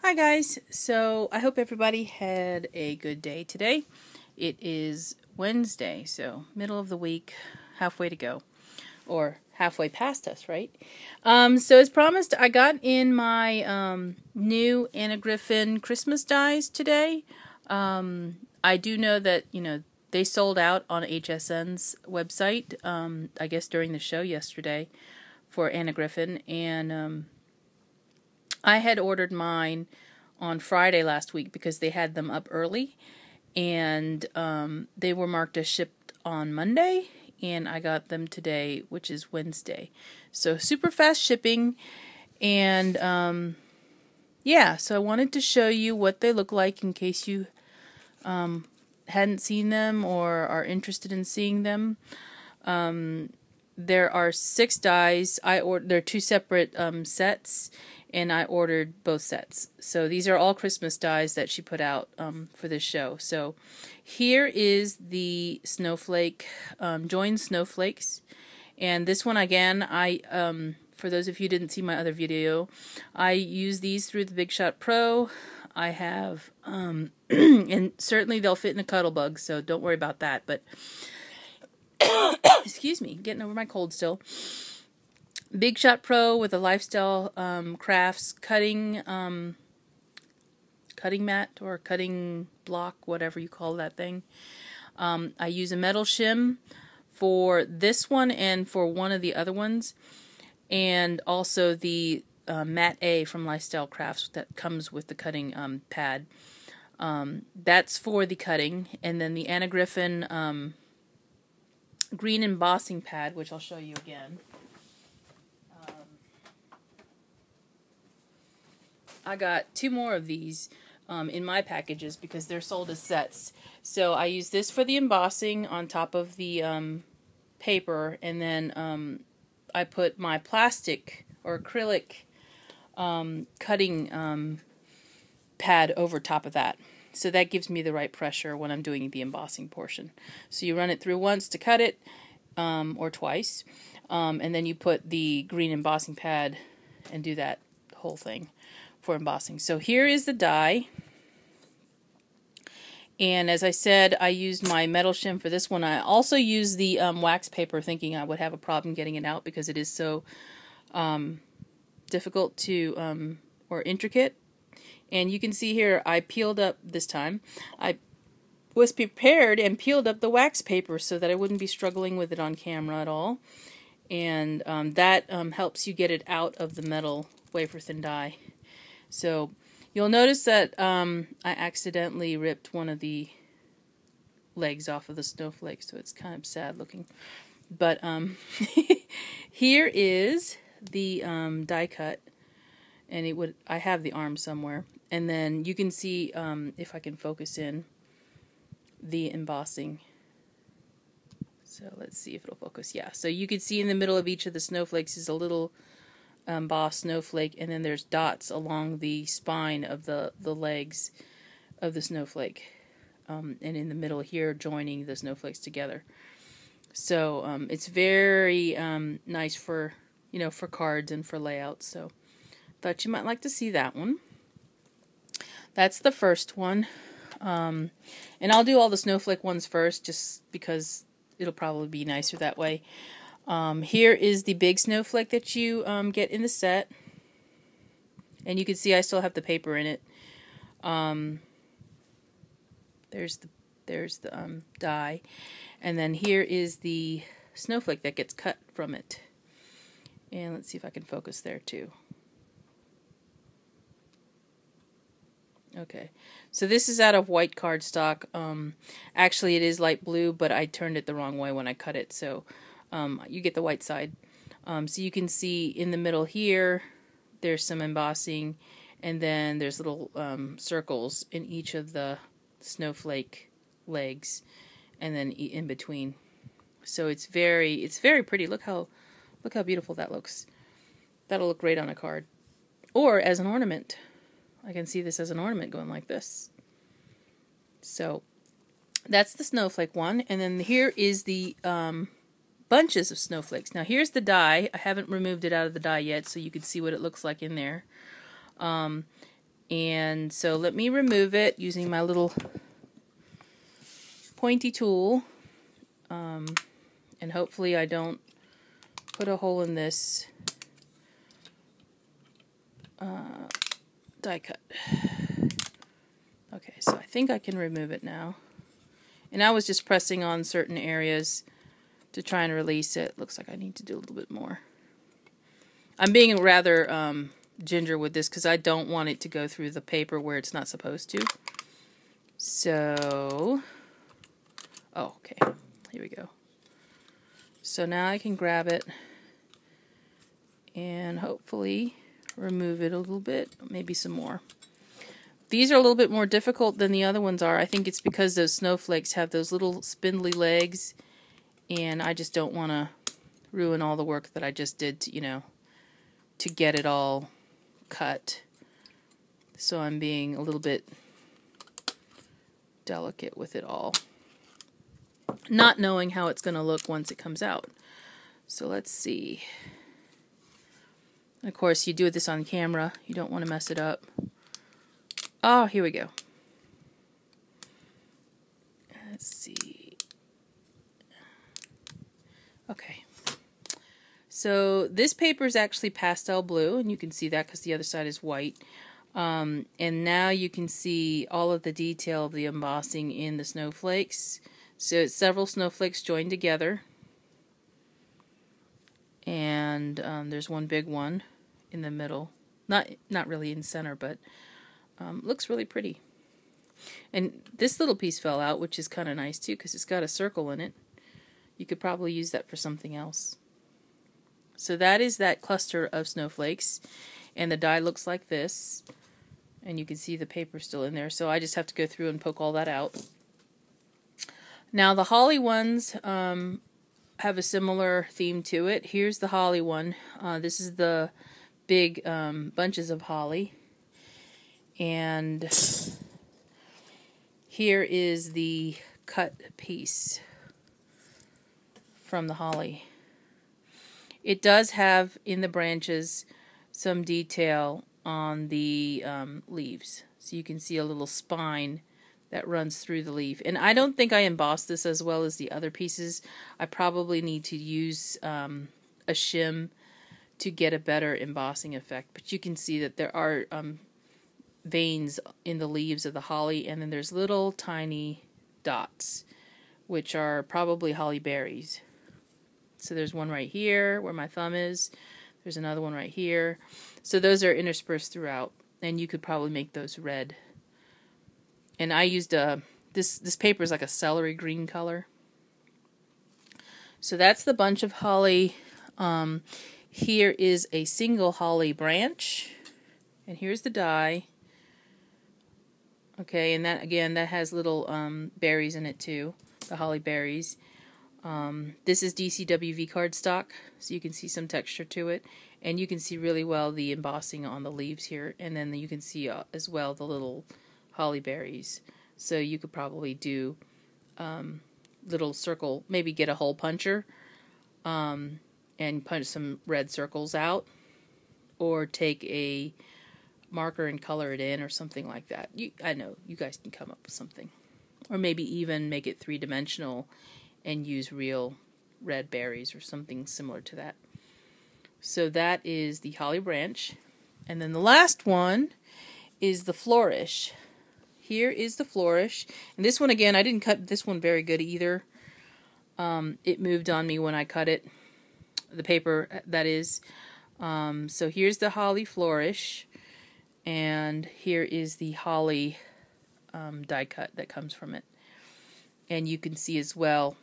Hi guys, so I hope everybody had a good day today. It is Wednesday, so middle of the week, halfway to go, or halfway past us, right? So as promised, I got in my new Anna Griffin Christmas dies today. I do know that, they sold out on HSN's website, I guess during the show yesterday for Anna Griffin, and I had ordered mine on Friday last week because they had them up early, and they were marked as shipped on Monday, and I got them today, which is Wednesday. So super fast shipping, and yeah, so I wanted to show you what they look like in case you hadn't seen them or are interested in seeing them. There are 6 dies. They're 2 separate sets, and I ordered both sets. So these are all Christmas dies that she put out for this show. So here is the Snowflake, joined snowflakes, and this one again, for those of you who didn't see my other video, I use these through the Big Shot Pro. I have, and certainly they'll fit in a cuddle bug, so don't worry about that, but excuse me, getting over my cold still. Big Shot Pro with a Lifestyle Crafts cutting mat or cutting block, whatever you call that thing. I use a metal shim for this one and for one of the other ones, and also the Mat A from Lifestyle Crafts that comes with the cutting pad. That's for the cutting, and then the Anna Griffin green embossing pad, which I'll show you again. I got 2 more of these in my packages because they're sold as sets. So I use this for the embossing on top of the paper, and then I put my plastic or acrylic cutting pad over top of that. So that gives me the right pressure when I'm doing the embossing portion. So you run it through once to cut it, or twice, and then you put the green embossing pad and do that whole thing for embossing. So here is the die, and as I said, I used my metal shim for this one. I also used the wax paper, thinking I would have a problem getting it out because it is so difficult to or intricate. And you can see here, I peeled up this time. I was prepared and peeled up the wax paper so that I wouldn't be struggling with it on camera at all. And that helps you get it out of the metal wafer thin die. So you'll notice that I accidentally ripped one of the legs off of the snowflake, so it's kind of sad looking. But here is the die cut, and I have the arm somewhere, and then you can see if I can focus in the embossing. So let's see if it'll focus. Yeah, so you can see in the middle of each of the snowflakes is a little embossed snowflake, and then there's dots along the spine of the legs of the snowflake, and in the middle here joining the snowflakes together. So it's very nice for for cards and for layouts. So thought you might like to see that one. That's the first one, and I'll do all the snowflake ones first just because it'll probably be nicer that way. Here is the big snowflake that you get in the set, and you can see I still have the paper in it. There's the die, and then here is the snowflake that gets cut from it. And let's see if I can focus there too. Okay, so this is out of white cardstock. Actually, it is light blue, but I turned it the wrong way when I cut it, so you get the white side. So you can see in the middle here, there's some embossing, and then there's little circles in each of the snowflake legs, and then in between. So it's very pretty. Look how beautiful that looks. That'll look great on a card, or as an ornament. I can see this as an ornament going like this. So that's the snowflake one, and then here is the bunches of snowflakes. Now here's the die. I haven't removed it out of the die yet, so you can see what it looks like in there. And so let me remove it using my little pointy tool. And hopefully I don't put a hole in this die cut. Okay, so I think I can remove it now. And I was just pressing on certain areas to try and release it. Looks like I need to do a little bit more. I'm being rather ginger with this because I don't want it to go through the paper where it's not supposed to. So, oh, okay, here we go. So now I can grab it and hopefully remove it a little bit, maybe some more. These are a little bit more difficult than the other ones are. I think it's because those snowflakes have those little spindly legs, and I just don't want to ruin all the work that I just did to, you know, to get it all cut. So I'm being a little bit delicate with it all, not knowing how it's going to look once it comes out. So let's see. Of course, you do this on camera. You don't want to mess it up. Oh, here we go. Let's see. Okay. So this paper is actually pastel blue, and you can see that because the other side is white. And now you can see all of the detail of the embossing in the snowflakes. So it's several snowflakes joined together. And there's one big one in the middle. Not really in center, but looks really pretty. And this little piece fell out, which is kind of nice too, because it's got a circle in it. You could probably use that for something else. So that is that cluster of snowflakes, and the die looks like this. And you can see the paper still in there, so I just have to go through and poke all that out. Now the holly ones have a similar theme to it. Here's the holly one. This is the big bunches of holly. And here is the cut piece from the holly. It does have in the branches some detail on the leaves. So you can see a little spine that runs through the leaf. And I don't think I embossed this as well as the other pieces. I probably need to use a shim to get a better embossing effect. But you can see that there are veins in the leaves of the holly, and then there's little tiny dots, which are probably holly berries. So there's one right here where my thumb is. There's another one right here. So those are interspersed throughout, and you could probably make those red. And I used this paper is like a celery green color. So that's the bunch of holly. Here is a single holly branch, and here's the die. Okay, and that again, that has little berries in it too, the holly berries. This is DCWV cardstock, so you can see some texture to it, and you can see really well the embossing on the leaves here, and then you can see as well the little holly berries. So you could probably do little circle, maybe get a hole puncher and punch some red circles out, or take a marker and color it in or something like that. I know you guys can come up with something, or maybe even make it three-dimensional and use real red berries or something similar to that. So that is the holly branch. And then the last one is the Flourish. Here is the Flourish. And this one, again, I didn't cut this one very good either. It moved on me when I cut it. The paper, that is. So here's the holly Flourish. And here is the holly die cut that comes from it. And you can see as well,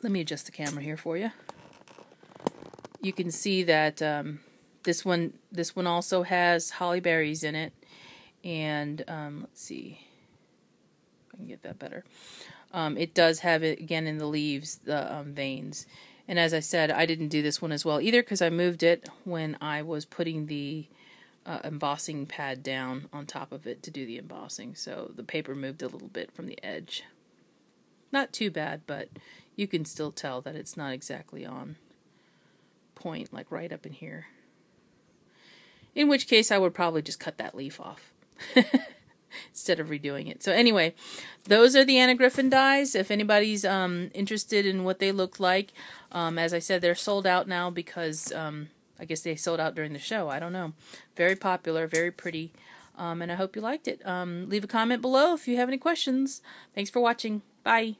let me adjust the camera here for you. You can see that this one also has holly berries in it. And let's see if I can get that better. It does have it again in the leaves, the veins. And as I said, I didn't do this one as well either because I moved it when I was putting the embossing pad down on top of it to do the embossing. So the paper moved a little bit from the edge. Not too bad, but you can still tell that it's not exactly on point, like right up in here. In which case I would probably just cut that leaf off. instead of redoing it. So anyway, those are the Anna Griffin dies. If anybody's interested in what they look like, as I said, they're sold out now because I guess they sold out during the show. I don't know. Very popular, very pretty, and I hope you liked it. Leave a comment below if you have any questions. Thanks for watching. Bye.